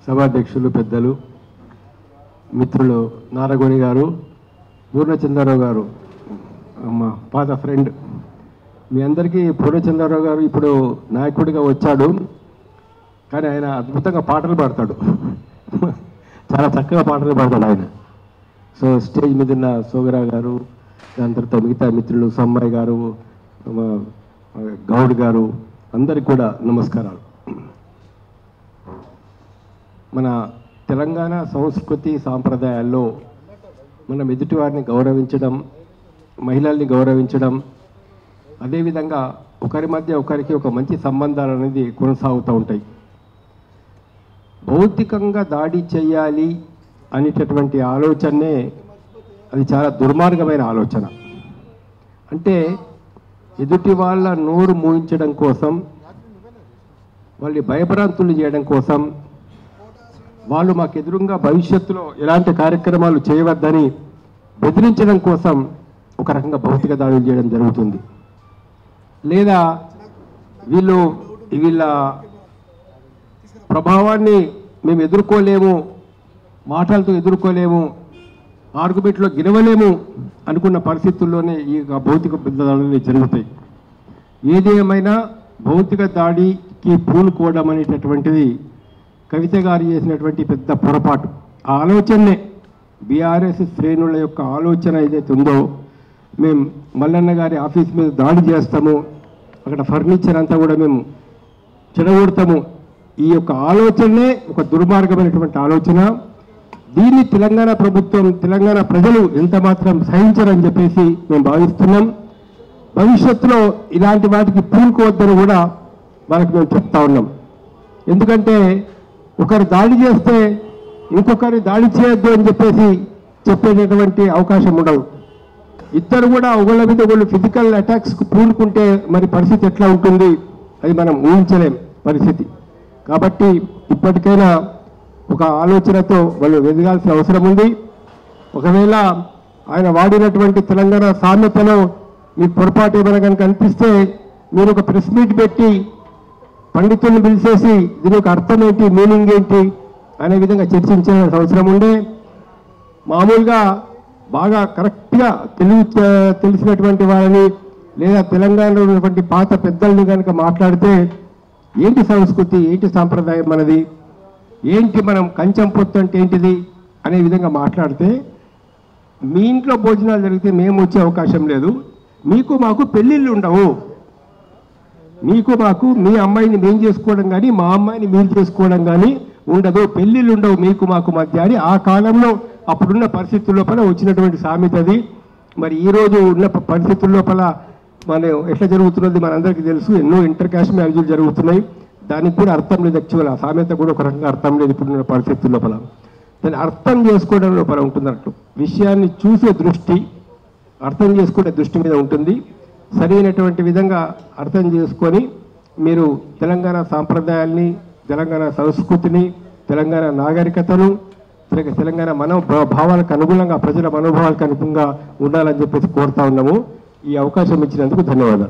సభాధ్యక్షులు పెద్దలు మిత్రులు నారగోని గారు, పూర్ణచంద్రరావు గారు, మా పాత ఫ్రెండ్, మీ అందరికీ పూర్ణచంద్రరావు గారు ఇప్పుడు నాయకుడిగా వచ్చాడు, కానీ ఆయన అద్భుతంగా పాటలు పాడతాడు, చాలా చక్కగా పాటలు పాడతాడు ఆయన. సో స్టేజ్ మీద ఉన్న సోగరా గారు, దాని తర్వాత మిగతా మిత్రులు సమ్మాయి గారు, గౌడ్ గారు, అందరికి కూడా నమస్కారాలు. మన తెలంగాణ సంస్కృతి సాంప్రదాయాల్లో మనం ఎదుటివారిని గౌరవించడం, మహిళల్ని గౌరవించడం, అదేవిధంగా ఒకరి మధ్య ఒకరికి ఒక మంచి సంబంధాలు అనేది కొనసాగుతూ ఉంటాయి. భౌతికంగా దాడి చేయాలి అనేటటువంటి ఆలోచనే అది చాలా దుర్మార్గమైన ఆలోచన. అంటే ఎదుటి వాళ్ళ నోరు మూయించడం కోసం, వాళ్ళని భయభ్రాంతులు చేయడం కోసం, వాళ్ళు మాకు ఎదురుగా భవిష్యత్తులో ఎలాంటి కార్యక్రమాలు చేయవద్దని బెదిరించడం కోసం ఒక రకంగా భౌతిక దాడులు చేయడం జరుగుతుంది. లేదా వీళ్ళ ప్రభావాన్ని మేము ఎదుర్కోలేము, మాటలతో ఎదుర్కోలేము, ఆర్గ్యుమెంట్లో గెలవలేము అనుకున్న పరిస్థితుల్లోనే ఈ భౌతిక దాడులు జరుగుతాయి. ఏది ఏమైనా భౌతిక దాడికి పూనుకోవడం అనేటటువంటిది కవిత గారు చేసినటువంటి పెద్ద పొరపాటు. ఆ ఆలోచనే బీఆర్ఎస్ శ్రేణుల యొక్క ఆలోచన ఏదైతే ఉందో, మేము మల్లన్న గారి ఆఫీస్ మీద దాడి చేస్తాము, అక్కడ ఫర్నిచర్ అంతా కూడా మేము చెడగొడతాము, ఈ యొక్క ఆలోచనే ఒక దుర్మార్గమైనటువంటి ఆలోచన. దీన్ని తెలంగాణ ప్రభుత్వం, తెలంగాణ ప్రజలు ఎంత మాత్రం సహించరని చెప్పేసి మేము భావిస్తున్నాం. భవిష్యత్తులో ఇలాంటి వాటికి పూనుకోవద్దని కూడా వాళ్ళకి మేము చెప్తా ఉన్నాం. ఎందుకంటే ఒకరు దాడి చేస్తే ఇంకొకరి దాడి చేయొద్దు అని చెప్పేసి చెప్పేటటువంటి అవకాశం ఉండదు. ఇద్దరు కూడా ఒకళ్ళ మీద ఒకళ్ళు ఫిజికల్ అటాక్స్కి పూనుకుంటే మరి పరిస్థితి ఎట్లా ఉంటుంది, అది మనం ఊహించలేం పరిస్థితి. కాబట్టి ఇప్పటికైనా ఒక ఆలోచనతో వాళ్ళు ఎదగాల్సిన అవసరం ఉంది. ఒకవేళ ఆయన వాడినటువంటి తెలంగాణ సామెతలో మీకు పొరపాటు ఏమైనా కనుక అనిపిస్తే మీరు ఒక ప్రెస్ మీట్ పెట్టి పండితుల్ని పిలిచేసి దీని యొక్క అర్థం ఏంటి, మీనింగ్ ఏంటి అనే విధంగా చర్చించాల్సిన అవసరం ఉండే. మామూలుగా బాగా కరెక్ట్గా తెలిసినటువంటి వాళ్ళని లేదా తెలంగాణలో ఉన్నటువంటి పాత పెద్దల్ని కనుక మాట్లాడితే ఏంటి సంస్కృతి, ఏంటి సాంప్రదాయం మనది, ఏంటి మనం కంచం పొత్తు అంటే ఏంటిది అనే విధంగా మాట్లాడితే, మీ ఇంట్లో భోజనాలు జరిగితే మేము వచ్చే అవకాశం లేదు, మీకు మాకు పెళ్ళిళ్ళు ఉండవు, మీకు మాకు మీ అమ్మాయిని మేము చేసుకోవడం కానీ మా అమ్మాయిని మీరు చేసుకోవడం కానీ ఉండదు, పెళ్ళిళ్ళు ఉండవు మీకు మాకు మధ్య అని ఆ కాలంలో అప్పుడున్న పరిస్థితుల లోపల వచ్చినటువంటి సామెతది. మరి ఈరోజు ఉన్న పరిస్థితుల లోపల మనం ఎట్లా జరుగుతున్నది మనందరికీ తెలుసు. ఎన్నో ఇంటర్ కాస్ట్ మ్యారేజ్లు జరుగుతున్నాయి, దానికి కూడా అర్థం లేదు. యాక్చువల్ ఆ సామెత కూడా ఒక రకంగా అర్థం లేదు ఇప్పుడున్న పరిస్థితుల లోపల. దాన్ని అర్థం చేసుకోవడం లోపల ఉంటున్నట్టు, విషయాన్ని చూసే దృష్టి, అర్థం చేసుకునే దృష్టి మీద ఉంటుంది. సరైనటువంటి విధంగా అర్థం చేసుకొని మీరు తెలంగాణ సాంప్రదాయాల్ని, తెలంగాణ సంస్కృతిని, తెలంగాణ నాగరికతను, తెలంగాణ మనోభావాలకు అనుగుణంగా, ప్రజల మనోభావాలకు అనుగుణంగా ఉండాలని చెప్పేసి కోరుతా ఉన్నాము. ఈ అవకాశం ఇచ్చినందుకు ధన్యవాదాలు.